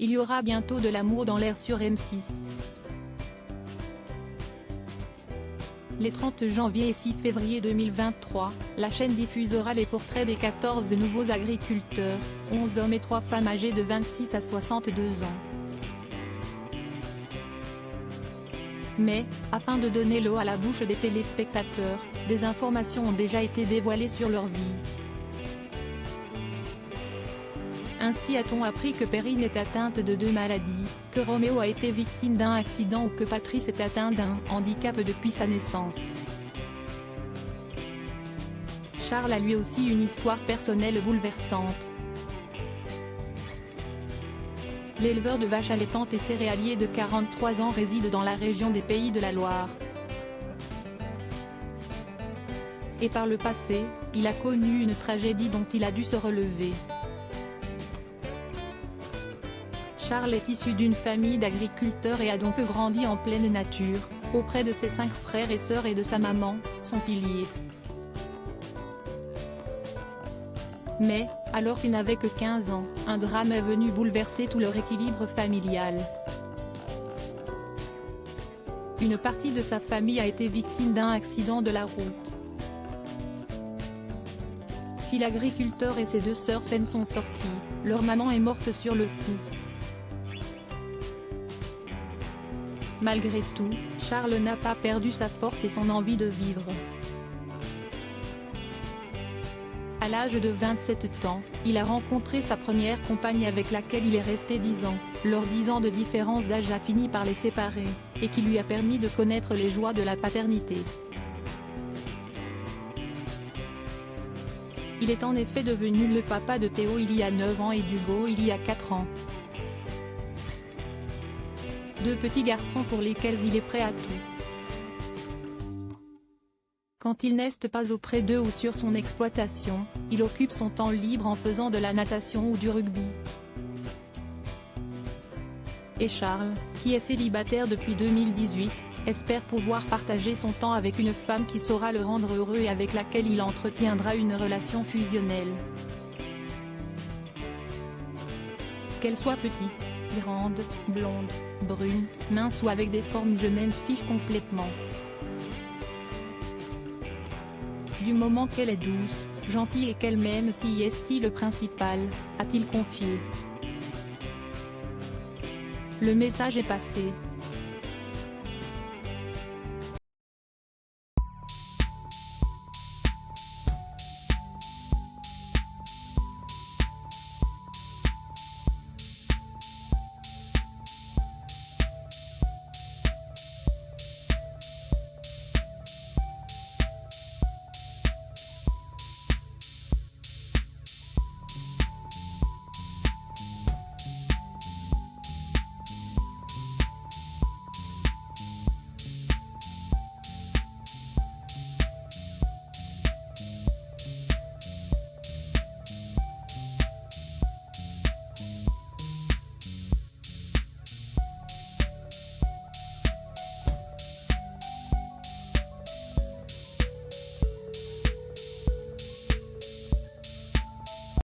Il y aura bientôt de l'amour dans l'air sur M6. Les 30 janvier et 6 février 2023, la chaîne diffusera les portraits des 14 nouveaux agriculteurs, 11 hommes et 3 femmes âgés de 26 à 62 ans. Mais, afin de donner l'eau à la bouche des téléspectateurs, des informations ont déjà été dévoilées sur leur vie. Ainsi a-t-on appris que Perrine est atteinte de 2 maladies, que Roméo a été victime d'un accident ou que Patrice est atteint d'un handicap depuis sa naissance. Charles a lui aussi une histoire personnelle bouleversante. L'éleveur de vaches allaitantes et céréalier de 43 ans réside dans la région des Pays de la Loire. Et par le passé, il a connu une tragédie dont il a dû se relever. Charles est issu d'une famille d'agriculteurs et a donc grandi en pleine nature, auprès de ses 5 frères et sœurs et de sa maman, son pilier. Mais, alors qu'il n'avait que 15 ans, un drame est venu bouleverser tout leur équilibre familial. Une partie de sa famille a été victime d'un accident de la route. Si l'agriculteur et ses 2 sœurs saines sont sortis, leur maman est morte sur le coup. Malgré tout, Charles n'a pas perdu sa force et son envie de vivre. À l'âge de 27 ans, il a rencontré sa première compagne avec laquelle il est resté 10 ans, leur 10 ans de différence d'âge a fini par les séparer, et qui lui a permis de connaître les joies de la paternité. Il est en effet devenu le papa de Théo il y a 9 ans et d'Hugo il y a 4 ans. 2 petits garçons pour lesquels il est prêt à tout. Quand il n'est pas auprès d'eux ou sur son exploitation, il occupe son temps libre en faisant de la natation ou du rugby. Et Charles, qui est célibataire depuis 2018, espère pouvoir partager son temps avec une femme qui saura le rendre heureux et avec laquelle il entretiendra une relation fusionnelle. Qu'elle soit petite, grande, blonde, brune, mince ou avec des formes je m'en fiche complètement. Du moment qu'elle est douce, gentille et qu'elle m'aime si est-il le principal, a-t-il confié. Le message est passé.